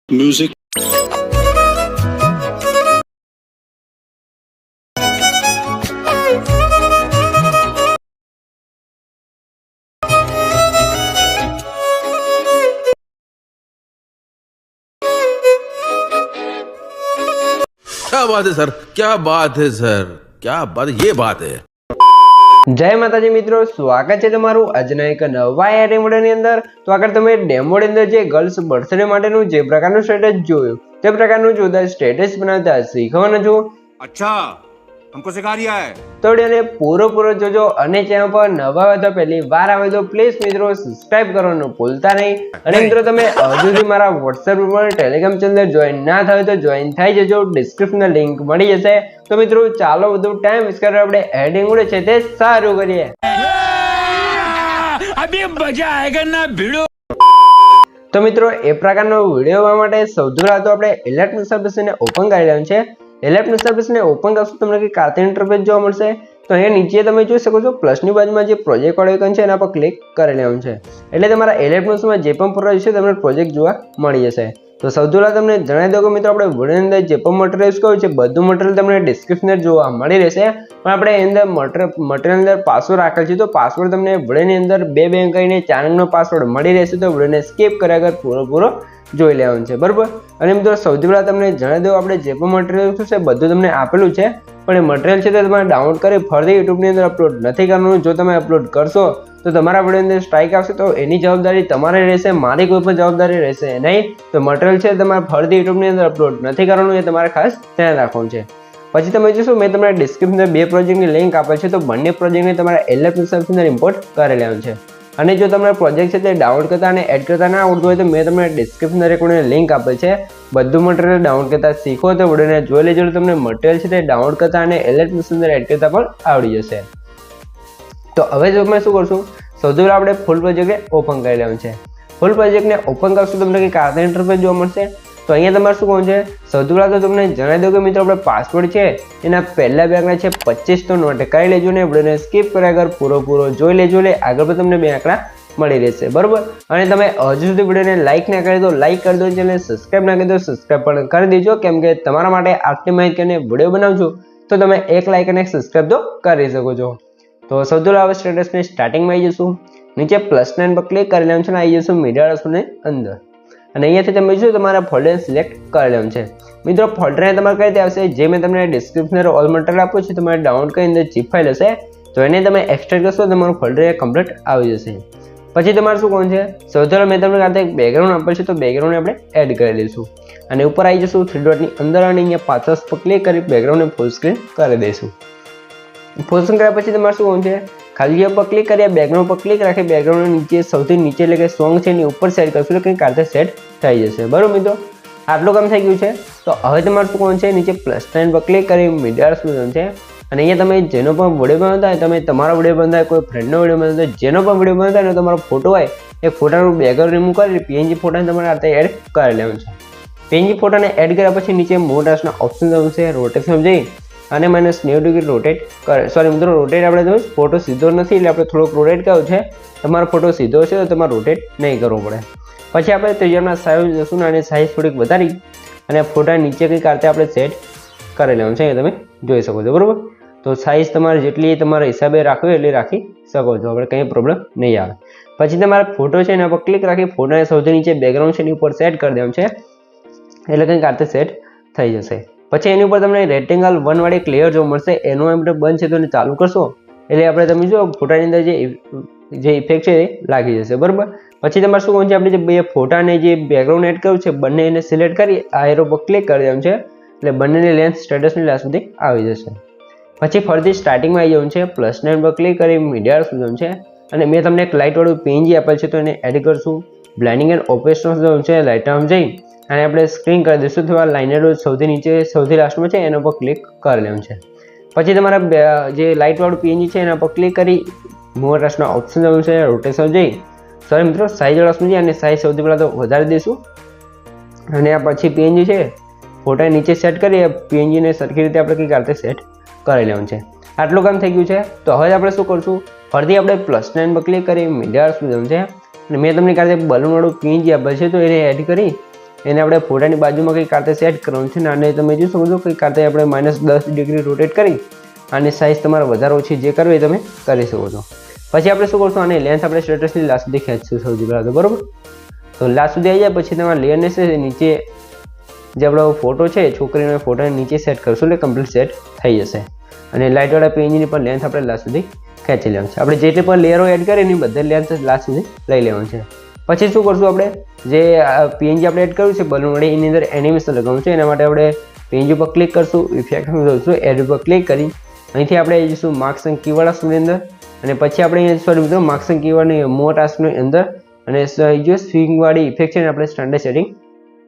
Music. क्या बात है सर, क्या बात है सर, क्या बात है, ये बात है। જય માતાજી મિત્રો, સ્વાગત છે તમારું આજના એક નવા એઆઈ મોડેલની અંદર। તો આગળ તમે ડેમોની અંદર જે ગર્લ્સ બર્થડે માટેનું જે પ્રકારનું સ્ટેટસ જોયું તે પ્રકારનું જોરદાર સ્ટેટસ બનાવતા શીખવાના છો। अच्छा, हमको सिखा रिया है। તો વિડીયોને પૂરો જોજો અને ચેનલ પર નવા હોય તો પહેલી વાર આવે તો પ્લીઝ મિત્રો સબસ્ક્રાઇબ કરવાનું ભૂલતા નહીં। અને મિત્રો તમે હજુ સુધી મારા WhatsApp ઉપર ટેલિગ્રામ ચેનલ જોઈન ના થાય તો જોઈન થઈ જજો, ડિસ્ક્રિપ્શનમાં લિંક મળી જશે। તો મિત્રો ચાલો વધુ ટાઈમ વેસ્ટ કરવા આપણે હેડિંગ ઉડે છે તે સારું કરીએ। अभी मजा आएगा ना भिड़ो। તો મિત્રો એ પ્રકારનો વિડીયો જોવા માટે સૌથી પહેલા તો આપણે એલર્ટ સર્વિસને ઓપન કરી લેવાનું છે। એલર્ટ સર્વિસને ઓપન કરશો તમને કે કાર્ટન ઇન્ટરફેસ જોવા મળશે। તો અહીંયા નીચે તમે જોઈ શકો છો પ્લસની બાજુમાં જે પ્રોજેક્ટ વાળો આઇકન છે એના પર ક્લિક કરી લેવાનું છે, એટલે તમારા એલર્ટમાં જે પણ પ્રોજેક્ટ છે તમને પ્રોજેક્ટ જોવા મળી જશે। તો સૌથી પહેલા તમને જણાવી દઉં કે મિત્રો આપણે વિડીયોની અંદર જે પણ મટીરિયલ્સ કહ્યું છે બધું મટીરિયલ તમને ડિસ્ક્રિપ્શનમાં જોવા મળી રહેશે, પણ આપણે એની અંદર મટીરિયલ અંદર પાસવર્ડ રાખેલ છે તો પાસવર્ડ તમને વિડીયોની અંદર બે કરીને 4 અંકનો પાસવર્ડ મળી રહેશે। તો વિડીયોને સ્કીપ કર્યા વગર પૂરો જોઈ લેવાનું છે, બરાબર। અને મિત્રો સૌથી પહેલા તમને જણાવી દઉં આપણે જે પણ મટીરિયલ છે બધું તમને આપેલું છે, પણ એ મટીરિયલ છે તે તમારે ડાઉનલોડ કરી ફરીથી યુટ્યુબની અંદર અપલોડ નથી કરવાનું। જો તમે અપલોડ કરશો તો તમારા વિડીયોની અંદર સ્ટ્રાઇક આવશે તો એની જવાબદારી તમારી રહેશે, મારી કોઈ પણ જવાબદારી રહેશે નહીં। તો મટીરિયલ છે તમારે ફરીથી યુટ્યુબની અંદર અપલોડ નથી કરવાનું, એ તમારે ખાસ ધ્યાન રાખવાનું છે। પછી તમે જોશો મેં તમને ડિસ્ક્રિપ્શનમાં બે પ્રોજેક્ટની લિંક આપેલ છે, તો બંને પ્રોજેક્ટને તમારે એલએફ સર્વિસની અંદર ઇમ્પોર્ટ કરી લેવાનું છે। અને જો તમારો પ્રોજેક્ટ છે તે ડાઉનલોડ કરતા અને એડ કરતા ના આવડતું હોય તો મેં તમને ડિસ્ક્રિપ્શનમાં રેકોર્ડની લિંક આપેલ છે, બધું મટીરિયલ ડાઉનલોડ કરતા શીખો તો વિડીયોને જોઈ લેજો, તમને મટીરિયલ છે તે ડાઉનલોડ કરતા અને એલએફ અંદર એડ કરતા પણ આવડી જશે। તો હવે જો અમે શું કરશું, સૌથી પહેલાં આપણે ફૂલ પ્રોજેક્ટને ઓપન કરી લેવાનું છે। ફૂલ પ્રોજેક્ટને ઓપન કરશું તમને કંઈક આ ઇન્ટરફેસ જોવા મળશે। તો અહીંયા તમારે શું કહું છે, સૌથી પહેલાં તો તમને જણાવી દઉં કે મિત્રો આપણે પાસવર્ડ છે એના પહેલા બે આંકડા છે 25 તો નોટ કરી લેજો ને વિડીયોને સ્કીપ કર્યા વગર પૂરો જોઈ લેજો, એટલે આગળ પણ તમને બે આંકડા મળી રહેશે, બરાબર। અને તમે હજુ સુધી વિડીયોને લાઇક ના કરી દો લાઇક કરી દો, ચેનલને સબસ્ક્રાઇબ ના કરી દો સબસ્ક્રાઇબ પણ કરી દેજો, કેમ કે તમારા માટે આટલી માહિતી અને વિડીયો બનાવજો તો તમે એક લાઇક અને એક સબસ્ક્રાઇબ તો કરી શકો છો। તો સૌથી પહેલાં હવે સ્ટેટસની સ્ટાર્ટિંગમાં આવી જશું, નીચે +9 પર ક્લિક કરી લેવાનું છે અને આવી જશું મીડિયા રસોની અંદર, અને અહીંયાથી તમે જો તમારા ફોલ્ડર સિલેક્ટ કરી લેવાનું છે। મિત્રો ફોલ્ડરને તમારે કઈ રીતે આવશે, જે મેં તમને ડિસ્ક્રિપ્શનમાં ઓલ મટીરિયલ આપ્યું છે તમારે ડાઉનલોડ કરી અંદર zip ફાઇલ હશે તો એને તમે એક્સટ્રેક્ટ કરશો તમારું ફોલ્ડર કમ્પ્લીટ આવી જશે। પછી તમારે શું કોણ છે, સૌથી પહેલાં મેં તમને કાંઈ એક બેકગ્રાઉન્ડ આપેલ છે તો બેકગ્રાઉન્ડને આપણે એડ કરી દઈશું, અને ઉપર આવી જશું 3 ડોટની અંદર અને અહીંયા 50 પર ક્લિક કરી બેકગ્રાઉન્ડને ફૂલ સ્ક્રીન કરી દઈશું। ફૂલ સ્ક્રીન કર્યા પછી તમારે શું કોણ છે, ખાલી પર ક્લિક કરીએ બેકગ્રાઉન્ડ પર ક્લિક રાખી બેકગ્રાઉન્ડ નીચે સૌથી નીચે એટલે કે સોંગ છે એની ઉપર સેટ કરશું તો કંઈક કારતે સેટ થઈ જશે, બરાબર મિત્રો। આટલું કામ થઈ ગયું છે। તો હવે તમારે શું કોણ છે, નીચે +9 પર ક્લિક કરી મીડિયા સોલ્યુશન છે, અને અહીંયા તમે જેનો પણ વિડીયો બનાવતા હોય તમે તમારો વિડીયો બનાવતા હોય કોઈ ફ્રેન્ડનો વિડીયો બનાવતા હોય જેનો પણ વિડીયો બનાવતા હોય તમારો ફોટો હોય એ ફોટાનું બેકગ્રાઉન્ડ રિમૂવ કરી PNG ફોટાને તમારે આ એડ કરી લેવાનું છે। PNG ફોટાને એડ કર્યા પછી નીચે મોટાસના ઓપ્શન આવશે, રોટેશન જઈ અને -90 ડિગ્રી રોટેટ કરે, સોરી મિત્રો રોટેટ આપણે તો ફોટો સીધો નથી એટલે આપણે થોડોક રોટેટ કર્યો છે, તમારો ફોટો સીધો છે તો તમારે રોટેટ નહીં કરવો પડે। પછી આપણે ત્રિજ્યાના સાઈઝ જશું અને સાઈઝ થોડીક વધારી અને ફોટા નીચે કંઈક કારતે આપણે સેટ કરી લેવાનું છે, એ તમે જોઈ શકો છો, બરાબર। તો સાઈઝ તમારે જેટલી તમારા હિસાબે રાખવી એટલી રાખી શકો છો, આપણે કંઈ પ્રોબ્લેમ નહીં આવે। પછી તમારે ફોટો છે એના પર ક્લિક રાખી ફોટાને સૌથી નીચે બેકગ્રાઉન્ડ છે એની ઉપર સેટ કરી દેવાનું છે, એટલે કંઈક કારતે સેટ થઈ જશે। પછી એની ઉપર તમને રેક્ટેંગલ 1 વાળી એક લેયર જોવા મળશે, એનો આપણે બંધ છે તો એને ચાલુ કરશો એટલે આપણે તમે જો ફોટાની અંદર જે ઇફેક્ટ છે એ લાગી જશે, બરાબર। પછી તમારે શું કહું છે, આપણે જે બે ફોટાને જે બેકગ્રાઉન્ડ એડ કર્યું છે બંને એને સિલેક્ટ કરી આ એરો પર ક્લિક કરી દેવાનું છે, એટલે બંનેની લેન્થ સ્ટેટસની લાસ્ટ સુધી આવી જશે। પછી ફરીથી સ્ટાર્ટિંગમાં આવી જવાનું છે, +9 પર ક્લિક કરી મીડિયા સોલ્યુશન છે, અને મેં તમને એક લાઇટવાળું PNG આપેલ છે તો એને એડ કરશું, બ્લેન્ડિંગ એન્ડ ઓપરેશન જવાનું છે, લાઇટ આમ જઈ અને આપણે સ્ક્રીન કરી દઈશું, અથવા લાઇનર સૌથી નીચે સૌથી લાસ્ટમાં છે એના પર ક્લિક કરી લેવાનું છે। પછી તમારા જે લાઇટવાળું PNG છે એના પર ક્લિક કરી મોટાસના ઓપ્શન જવાનું છે, રોટેશન જઈ સોરી મિત્રો સાઈઝ વાળા જઈ અને સાઈઝ સૌથી પહેલાં તો વધારી દઈશું, અને આ પછી PNG છે ફોટા નીચે સેટ કરી PNGને સરખી રીતે આપણે કંઈક કારતે સેટ કરી લેવાનું છે। આટલું કામ થઈ ગયું છે। તો હવે આપણે શું કરશું, ફરીથી આપણે +9 પર ક્લિક કરી મીડિયા સોલ્યુશન છે, અને મેં તમને કારતે બલૂનવાળું PNG આપેલ છે તો એને એડ કરી એને આપણે ફોટાની બાજુમાં કંઈક કાતે સેટ કરવાનું છે ને આને તમે જોઈ શકો છો કંઈક કાતે આપણે -10 ડિગ્રી રોટેટ કરી આની સાઇઝ તમારે વધારે ઓછી જે કરવી તમે કરી શકો છો. પછી આપણે શું કરશું, આની લેન્થ આપણે સ્ટેટસની લાસ્ટ સુધી ખેંચશું સૌથી પહેલાં તો, બરાબર. તો લાસ્ટ સુધી આવી જાય પછી તમારા લેયરને છે નીચે જે આપણો ફોટો છે છોકરીનો ફોટોને નીચે સેટ કરશું એટલે કમ્પ્લીટ સેટ થઈ જશે. અને લાઇટવાળા પેજની પણ લેન્થ આપણે લાસ્ટ સુધી ખેંચી લેવાનું છે. આપણે જેટલી પણ લેયરો એડ કરીએ એની બધા લેન્થ લાસ્ટ સુધી લઈ લેવાનું છે. પછી શું કરશું, આપણે જે પીએનજી આપણે એડ કર્યું છે બલૂન વડે એની અંદર એનિમેશન લગાવવાનું છે. એના માટે આપણે પીએનજી ઉપર ક્લિક કરશું, ઇફેક્ટમાં જઈશું, એડ ઉપર ક્લિક કરી અહીંથી આપણે જઈશું માર્ક્સ એન્ડ કીવર્ડ આસની અંદર અને પછી આપણે અહીંયા સોરી મિત્રો માર્ક્સ એન્ડ કીવર્ડની મોટ આસની અંદર અને જો સ્વિંગવાળી ઇફેક્ટ છે ને આપણે સ્ટાન્ડર્ડ સેટિંગ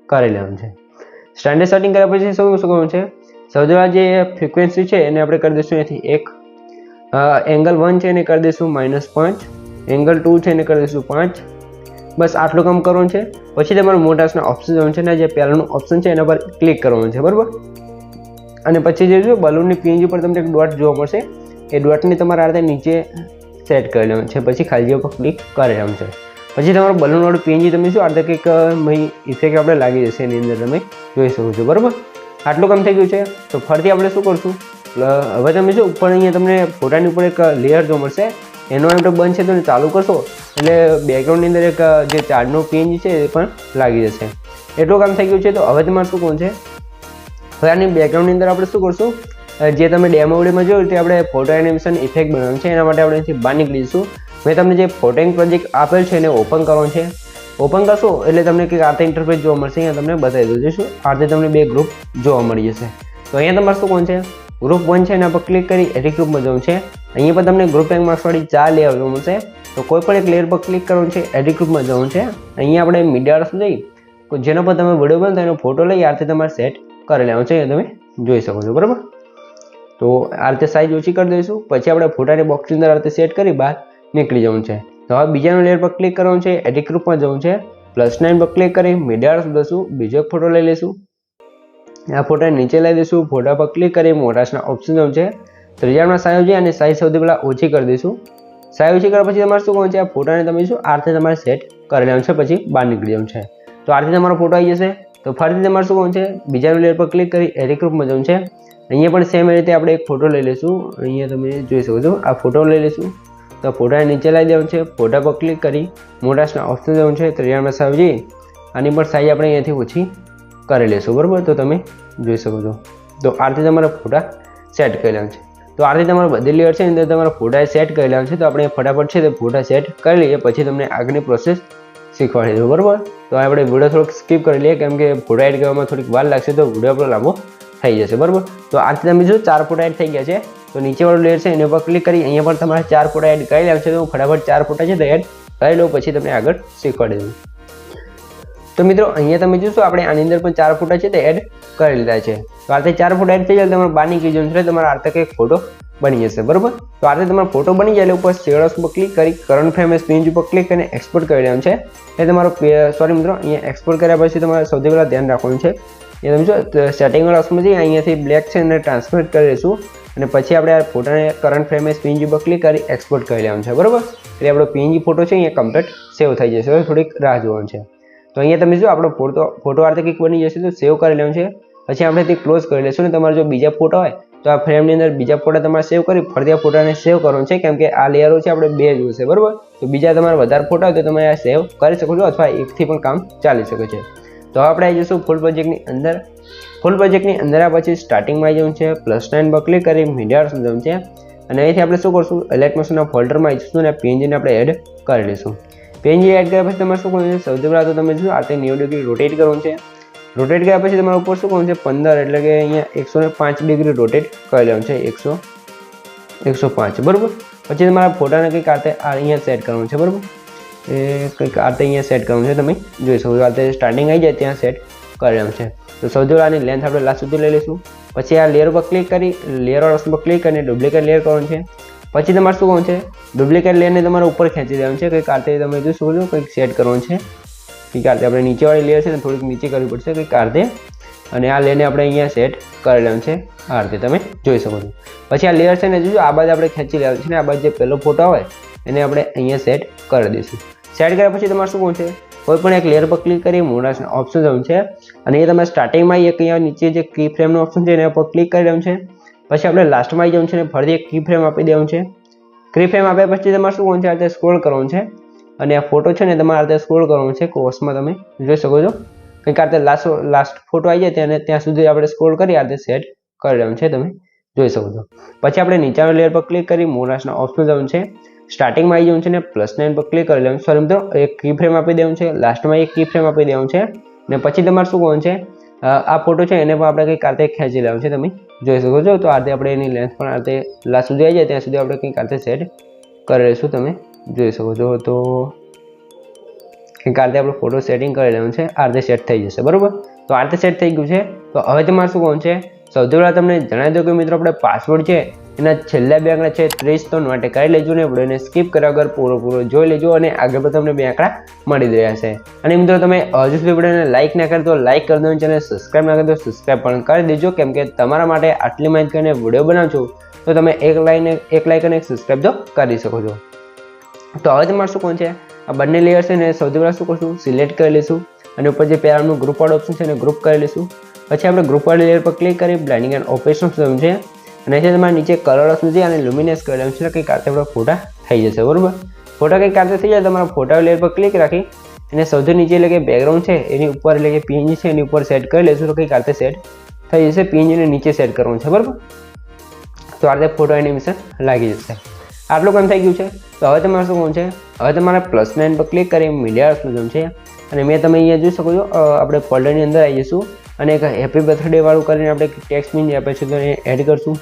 કરી લેવાનું છે. સ્ટાન્ડર્ડ સેટિંગ કર્યા પછી શું કરવાનું છે, સૌથી જે ફ્રિક્વન્સી છે એને આપણે કરી દઈશું અહીંથી 1, એંગલ 1 છે એને કરી દઈશું -5, એંગલ 2 છે એને કરી દઈશું 5. બસ આટલું કામ કરવાનું છે. પછી તમારું મોટાસના ઓપ્શન જવાનું છે ને જે પહેલાંનું ઓપ્શન છે એના પર ક્લિક કરવાનું છે, બરાબર. અને પછી જે છે બલૂનની પીએનજી પર તમને એક ડોટ જોવા મળશે, એ ડોટને તમારે આ રીતે નીચે સેટ કરી લેવાનું છે. પછી ખાલી ઉપર ક્લિક કરી લેવાનું છે. પછી તમારું બલૂનવાળું પીએનજી તમે શું આ રીતે કંઈક ઇફેક્ટ આપણે લાગી જશે એની અંદર તમે જોઈ શકો છો, બરાબર. આટલું કામ થઈ ગયું છે. તો ફરીથી આપણે શું કરશું, હવે તમે શું ઉપર અહીંયા તમને ફોટાની ઉપર એક લેયર જોવા મળશે, એનો એમ બંધ છે તો ચાલુ કરશો એટલે બેકગ્રાઉન્ડની અંદર એક જે ચાર્ટનો પીએનજી છે એ પણ લાગી જશે. એટલું કામ થઈ ગયું છે. તો હવે તમારે શું કરવું છે, હવે આની બેકગ્રાઉન્ડની અંદર આપણે શું કરશું, જે તમે ડેમો વિડીયોમાં જોયું તે આપણે ફોટો એનિમેશન ઇફેક્ટ બનાવવાનું છે. એના માટે આપણે અહીંથી બહાર નીકળી જઈશું. મેં તમને જે ફોટોઇંગ પ્રોજેક્ટ આપેલ છે એને ઓપન કરવાનું છે. ઓપન કરશો એટલે તમને કંઈક આ ઇન્ટરફેસ જોવા મળશે. અહીંયા તમને બતાવી દઈશું આ રીતે તમને 2 ગ્રુપ જોવા મળી જશે. તો અહીંયા તમારે શું કોણ છે, ગ્રુપ 1 છે એના પર ક્લિક કરી એડિટ ગ્રુપમાં જવું છે. અહીંયા પર તમને ગ્રુપ રેન્ક માર્ક્સવાળી 4 લેયર જોવા મળશે. તો કોઈ પણ એક લેયર પર ક્લિક કરવાનું છે, એડિટ ગ્રુપમાં જવું છે. અહીંયા આપણે મીડિયા જઈ જેના પર તમે વિડીયો બનાવો એનો ફોટો લઈ આ રીતે તમારે સેટ કરી લેવાનું છે. તમે જોઈ શકો છો, બરાબર. તો આ રીતે સાઇઝ ઓછી કરી દઈશું. પછી આપણે ફોટાની બોક્સની અંદર આ રીતે સેટ કરી બહાર નીકળી જવું છે. તો હવે બીજાનો લેયર પર ક્લિક કરવાનું છે, એડિટ ગ્રુપમાં જવું છે, +9 પર ક્લિક કરી મીડિયા દઈશું, બીજો એક ફોટો લઈ લઈશું. આ ફોટા નીચે લઈ દઈશું, ફોટા પર ક્લિક કરી મોટાસના ઓપ્શન જવું છે. ત્રીજામાં સાઈઝ છે અને સાઈઝ સૌથી પહેલાં ઓછી કરી દઈશું. સાઈઝ ઓછી કર્યા પછી તમારે શું કરવાનું છે, આ ફોટાને તમે શું આ રીતે તમારે સેટ કરી લેવાનું છે. પછી બહાર નીકળી જવું છે. તો આ રીતે તમારો ફોટો આવી જશે. તો ફરીથી તમારે શું કરવાનું છે, બીજાનો લેયર પર ક્લિક કરી એડિટ ગ્રુપમાં જવું છે. અહીંયા પણ સેમ રીતે આપણે એક ફોટો લઈ લઈશું. અહીંયા તમે જોઈ શકો છો આ ફોટો લઈ લઈશું. તો ફોટાને નીચે લાવી દેવાનું છે, ફોટા પર ક્લિક કરી મોટાસના ઓપ્શન જવું છે. ત્રીજામાં સાઈઝ જઈ આની પણ સાઈઝ આપણે અહીંયાથી ઓછી કરી લઈશું, બરાબર. તો તમે જોઈ શકો છો. તો આ રીતે તમારા ફોટા સેટ કરી લેવાનું છે. તો આ રીતે તમારે બધી લેયર છે એની અંદર તમારા ફોટા સેટ કરી લેવાનું છે. તો આપણે ફટાફટ છે તે ફોટા સેટ કરી લઈએ પછી તમને આગળની પ્રોસેસ શીખવાડી દઉં, બરાબર. તો આપણે વિડીયો થોડોક સ્કીપ કરી લઈએ કેમ કે ફોટા એડ કરવામાં થોડીક વાર લાગશે તો વિડીયો આપણો લાંબો થઈ જશે, બરાબર. તો આ રીતે તમે જો 4 ફોટા એડ થઈ ગયા છે. તો નીચેવાળું લેયર છે એના પર ક્લિક કરી અહીંયા પણ તમારે 4 ફોટા એડ કરી લેવાનું છે. તો હું ફટાફટ 4 ફોટા છે તો એડ કરી લઉં પછી તમને આગળ શીખવાડી દઉં. તો મિત્રો અહીંયા તમે જોશો આપણે આની અંદર પણ 4 ફોટા છે તે એડ કરી લીધા છે. તો આ રીતે 4 ફોટા એડ થઈ જાય તમારે બહાર નીકળી જવાનું છે. તમારા આ રીતે એક ફોટો બની જશે, બરાબર. તો આ રીતે તમારો ફોટો બની જાય એટલે ઉપર શેડોસ પર ક્લિક કરી કરંટ ફ્રેમ સ્પિન ઉપર ક્લિક કરીને એક્સપોર્ટ કરી લેવાનું છે. એટલે તમારો સોરી મિત્રો અહીંયા એક્સપોર્ટ કર્યા પછી તમારે સૌથી પહેલાં ધ્યાન રાખવાનું છે એ તમે જો સેટિંગવાળા ઓપ્શનમાં જઈએ અહીંયાથી બ્લેક છે અને ટ્રાન્સપેરન્ટ કરી દઈશું અને પછી આપણે આ ફોટાને કરંટ ફ્રેમ સ્પિન ઉપર ક્લિક કરી એક્સપોર્ટ કરી લેવાનું છે, બરાબર. એટલે આપણો પીએનજી ફોટો છે અહીંયા કમ્પ્લીટ સેવ થઈ જશે. હવે થોડીક રાહ જોવાની છે. તો અહીંયા તમે જો આપણો ફોટો આ રીતે કંઈક બની જશે તો સેવ કરી લેવાનું છે. પછી આપણે તે ક્લોઝ કરી લઈશું ને તમારે જો બીજા ફોટા હોય તો આ ફ્રેમની અંદર બીજા ફોટા તમારે સેવ કરી ફરતી આ ફોટાને સેવ કરવાનું છે કેમ કે આ લેયરો છે આપણે 2 જોઈશે, બરાબર. તો બીજા તમારે વધારે ફોટા હોય તો તમે આ સેવ કરી શકો છો અથવા એકથી પણ કામ ચાલી શકે છે. તો આપણે આવી જઈશું ફૂલ પ્રોજેક્ટની અંદર. ફૂલ પ્રોજેક્ટની અંદર આ પછી સ્ટાર્ટિંગમાં આવી જવું છે, +9 પર ક્લિક કરી મીડિયા જવું છે અને અહીંથી આપણે શું કરશું એલાઇટ મોશનના ફોલ્ડરમાં આવી જઈશું અને પીએનજીને આપણે એડ કરી લઈશું. પીએનજી એડ કર્યા પછી તમારે શું કરવું છે, સૌથી પહેલાં તો તમે જો આ 90 ડિગ્રી રોટેટ કરવાનું છે. રોટેટ કર્યા પછી તમારે ઉપર શું કરવાનું છે 15 એટલે કે અહીંયા 105 ડિગ્રી રોટેટ કરી લેવાનું છે. 105, બરાબર. પછી તમારા ફોટાને કંઈક આ રીતે અહીંયા સેટ કરવાનું છે, બરાબર. એ કંઈક આ રીતે અહીંયા સેટ કરવાનું છે. તમે જોઈ શકો છો આ રીતે સ્ટાર્ટિંગ આવી જાય ત્યાં સેટ કરી લેવાનું છે. તો સૌથી પહેલાં આની લેન્થ આપણે લાસ્ટ સુધી લઈ લઈશું. પછી આ લેયર પર ક્લિક કરી લેયર ઓપ્શન પર ક્લિક કરીને ડુપ્લિકેટ લેયર કરવાનું છે. પછી તમારે શું કરવાનું છે ડુપ્લિકેટ લેયરને તમારે ઉપર ખેંચી દેવાનું છે. કંઈક આ રીતે તમે જોઈ શકો છો કંઈક સેટ કરવાનું છે. કંઈક આ રીતે આપણે નીચેવાળી લેયર છે ને થોડીક નીચે કરવી પડશે કંઈક આ રીતે અને આ લેયરને આપણે અહીંયા સેટ કરી લેવાનું છે. આ રીતે તમે જોઈ શકો છો. પછી આ લેયર છે ને જોજો આ બાજુ આપણે ખેંચી લેવાનું છે ને આ બાજુ જે પહેલો ફોટો હોય એને આપણે અહીંયા સેટ કરી દઈશું. સેટ કર્યા પછી તમારે શું કરવું છે કોઈ પણ એક લેયર પર ક્લિક કરી મોનાસના ઓપ્શન જવાનું છે અને એ તમે સ્ટાર્ટિંગમાં એક અહીંયા નીચે જે કી ફ્રેમનો ઓપ્શન છે એના પર ક્લિક કરી દેવાનું છે. પછી આપણે લાસ્ટમાં આવી જવાનું છે અને ફરીથી એક કી ફ્રેમ આપી દેવાનું છે. કી ફ્રેમ આપ્યા પછી તમારે શું કરવાનું છે, આ રીતે સ્ક્રોલ કરવાનું છે અને આ ફોટો છે ને તમારે આ રીતે સ્ક્રોલ કરવાનું છે. કોર્સમાં તમે જોઈ શકો છો કંઈક આ રીતે લાસ્ટ ફોટો આવી જાય ત્યાં સુધી આપણે સ્ક્રોલ કરી આ રીતે સેટ કરી દેવાનું છે, તમે જોઈ શકો છો. પછી આપણે નીચેના લેયર પર ક્લિક કરી મોનાસના ઓપ્શન જવાનું છે. સ્ટાર્ટિંગમાં આવી જવાનું છે ને +9 પર ક્લિક કરી લેવાનું. સોરી મિત્રો, એક કી ફ્રેમ આપી દેવાનું છે, લાસ્ટમાં એક કી ફ્રેમ આપી દેવાનું છે ને પછી તમારે શું કરવાનું છે, આ ફોટો છે એને પણ આપણે કંઈક આ રીતે ખેંચી લેવાનું છે, તમે જોઈ શકો છો. તો આ રીતે આપણે એની લેન્થ પણ આ રીતે લાસ્ટ સુધી આવી જાય ત્યાં સુધી આપણે કંઈક આ રીતે સેટ કરી લઈશું, તમે જોઈ શકો છો. તો કંઈક આ રીતે આપણે ફોટો સેટિંગ કરી લેવાનું છે, આ રીતે સેટ થઈ જશે, બરોબર. તો આ રીતે સેટ થઈ ગયું છે. તો હવે તમારે શું કરવાનું છે, સૌથી પહેલાં તમને જણાવી દઉં કે મિત્રો આપણે પાસવર્ડ છે એના છેલ્લા 2 આંકડા છે 30 તો નોટ કરી લેજો ને વિડીયોને સ્કીપ કર્યા વગર પૂરો જોઈ લેજો અને આગળ પણ તમને 2 આંકડા મળી રહ્યા છે. અને મિત્રો તમે હજુ સુધી વિડીયોને લાઇક ના કરી તો લાઇક કરી દો, ચેનલ સબસ્ક્રાઇબ ના કરી તો સબસ્ક્રાઇબ પણ કરી દેજો, કેમ કે તમારા માટે આટલી માહિતી કરીને વિડીયો બનાવું છું તો તમે એક લાઇક અને એક સબસ્ક્રાઇબ તો કરી શકો છો. તો હવે તમારે શું કરવાનું છે, આ બંને લેયર છે ને સૌથી પહેલાં શું કરશું, સિલેક્ટ કરી લઈશું અને ઉપર જે પહેલાંનું ગ્રુપ વાળો ઓપ્શન છે એને ગ્રુપ કરી લઈશું. પછી આપણે ગ્રુપ વાળી લેયર પર ક્લિક કરી બ્લેન્ડિંગ એન્ડ ઓપરેશન છે અને છે તમારે નીચે કલર ઓપ્શન છે અને લ્યુમિનેસ કરી લેવાનું છે. કંઈક આપણે ફોટા થઈ જશે, બરોબર. ફોટા કંઈક આપણે થઈ જાય તમારા ફોટા લેયર પર ક્લિક રાખી અને સૌથી નીચે એટલે કે બેકગ્રાઉન્ડ છે એની ઉપર એટલે કે પીએનજી છે એની ઉપર સેટ કરી લઈશું. તો કંઈક આ રીતે સેટ થઈ જશે. પીએનજીને નીચે સેટ કરવાનું છે, બરાબર. તો આ રીતે ફોટો એનિમેશન લાગી જશે. આટલું કામ થઈ ગયું છે. તો હવે તમારે શું કરવાનું છે, હવે તમારે +9 પર ક્લિક કરી મીડિયા ઓપ્શન છે અને મેં તમે અહીંયા જોઈ શકો છો આપણે ફોલ્ડરની અંદર આવી જઈશું અને એક હેપી બર્થડે વાળું કરીને આપણે ટેક્સ્ટ પીએનજી આપે છે તો એને એડ કરશું.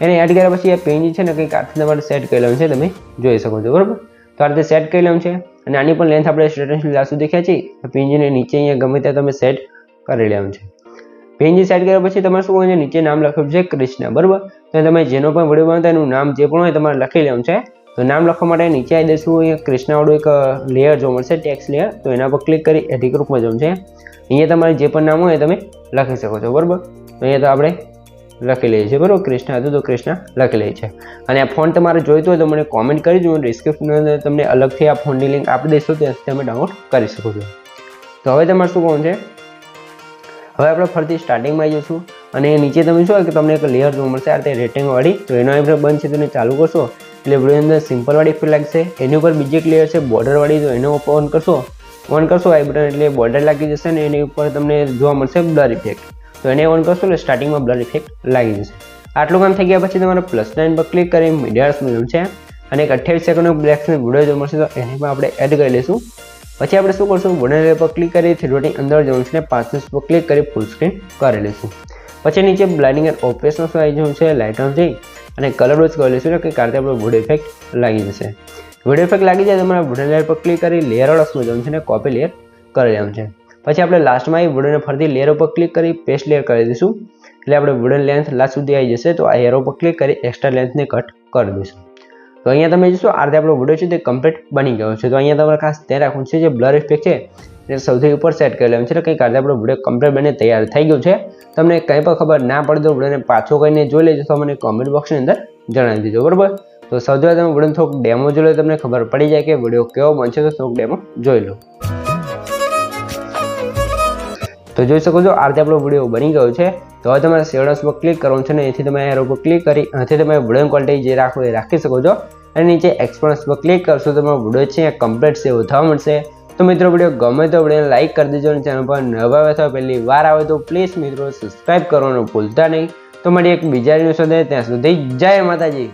એને એડ કર્યા પછી આ પીએનજી છે ને કંઈક આથી તમારે સેટ કરી લેવાનું છે, તમે જોઈ શકો છો, બરાબર. તો આ રીતે સેટ કરી લેવાનું છે અને આની પણ લેન્થ આપણે સ્ટેટસ લાસ્ટ સુધી ખેંચી પીએનજીને નીચે અહીંયા ગમે ત્યાં તમે સેટ કરી લેવાનું છે. પીએનજી સેટ કર્યા પછી તમારે શું કરવાનું છે, નીચે નામ લખ્યું છે કૃષ્ણ, બરાબર. તો તમે જેનો પણ વિડીયો બનાવતા એનું નામ જે પણ હોય તમારે લખી લેવાનું છે. તો નામ લખવા માટે નીચે આવી દઈશું, અહીંયા કૃષ્ણવાળું એક લેયર જોવા મળશે, ટેક્સ્ટ લેયર. તો એના પર ક્લિક કરી એડિટ ગ્રુપમાં જવાનું છે. અહીંયા તમારે જે પણ નામ હોય તમે લખી શકો છો, બરાબર. તો અહીંયા તો આપણે લખી લઈએ છીએ, બરાબર. કૃષ્ણ હતું તો કૃષ્ણ લખી લઈએ છીએ. અને આ ફોન તમારે જોઈતો હોય તો મને કોમેન્ટ કરી દો, ડિસ્ક્રિપ્શનની અંદર તમને અલગથી આ ફોનની લિંક આપી દઈશું, ત્યાંથી તમે ડાઉનલોડ કરી શકો છો. તો હવે તમારે શું કરવાનું છે, હવે આપણે ફરીથી સ્ટાર્ટિંગમાં આવી જઈશું અને નીચે તમે શું કે તમને એક લેયર જોવા મળશે આ રીતે રેટિંગવાળી. તો એનો આપણે બંધ છે તેને ચાલુ કરશો એટલે વિડીયોની અંદર સિમ્પલવાળી ઇફેક્ટ લાગશે. એની ઉપર બીજી એક લેયર છે બોર્ડરવાળી, તો એનો ઓન કરશો આઈ બટન એટલે બોર્ડર લાગી જશે અને એની ઉપર તમને જોવા મળશે બ્લર ઇફેક્ટ. તો એને ઓન કરશો એટલે સ્ટાર્ટિંગમાં બ્લર ઇફેક્ટ લાગી જશે. આટલું કામ થઈ ગયા પછી તમારે +9 પર ક્લિક કરી મીડિયા મેળવવું છે અને એક 28 સેકન્ડનો બ્લેક સ્ક્રીન વિડીયો જોવા મળશે, તો એને પણ આપણે એડ કરી લઈશું. પછી આપણે શું કરશું, બોર્ડર પર ક્લિક કરી થ્રીડોટની અંદર જવાનું છે, 5 મિનિટ પર ક્લિક કરી ફૂલ સ્ક્રીન કરી લઈશું. પછી નીચે બ્લાઇન્ડિંગ એન્ડ ઓપરેશન આવી જવું છે, લાઇટ ઓન જઈ અને કલર રોજ કરી લઈશું કે કારણ આપણે વિડીયો ઇફેક્ટ લાગી જશે. વિડીયો ઇફેક્ટ લાગી જાય તમારે વુડન લેયર પર ક્લિક કરી લેયર વાળા જવાનું છે ને કોપી લેયર કરી લેવાનું છે. પછી આપણે લાસ્ટમાં એ વુડન ફરીથી લેયર ઉપર ક્લિક કરી પેસ્ટ લેયર કરી દઈશું એટલે આપણે વુડન લેન્થ લાસ્ટ સુધી આવી જશે. તો આ એરો પર ક્લિક કરી એક્સ્ટ્રા લેન્થને કટ કરી દઈશું. તો અહીંયા તમે જોશો આ રીતે આપણો વિડીયો છે તે કમ્પ્લીટ બની ગયો છે. તો અહીંયા તમારે ખાસ ધ્યાન રાખવું છે જે બ્લર ઇફેક્ટ છે એ સૌથી ઉપર સેટ કરી લેવાનું છે. કંઈક આ રીતે આપણો વિડીયો કમ્પ્લીટ બની તૈયાર થઈ ગયો છે. તમને કંઈ પણ ખબર ના પડે તો વિડીયોને પાછો કરીને જોઈ લેજો, તો મને કોમેન્ટ બોક્સની અંદર જણાવી દેજો, બરાબર. તો સૌથી પહેલાં તમે વિડીયો થોડુંક ડેમો જોઈ લો, તમને ખબર પડી જાય કે વિડીયો કેવો બનશે. તો થોડુંક ડેમો જોઈ લો. તો જોઈ શકો છો આ રીતે આપણો વિડીયો બની ગયો છે. તો હવે તમારે શેડોસ પર ક્લિક કરવાનું છે ને એથી તમે એરો પર ક્લિક કરી આથી તમે વિડીયો ક્વોલિટી જે રાખો એ રાખી શકો છો અને નીચે એક્સપોર્ટ પર ક્લિક કરશો તો તમારો વિડીયો છે એ કમ્પ્લીટ સેવ થવા મળશે. તો મિત્રો વિડીયો ગમે તો વિડીયોને લાઇક કરી દેજો અને ચેનલ પર નવા આવે તો પહેલી વાર આવે તો પ્લીઝ મિત્રો સબસ્ક્રાઈબ કરવાનું ભૂલતા નહીં. તો મળીએ એક બીજા ન્યૂઝ સાથે, ત્યાં સુધી જય માતાજી.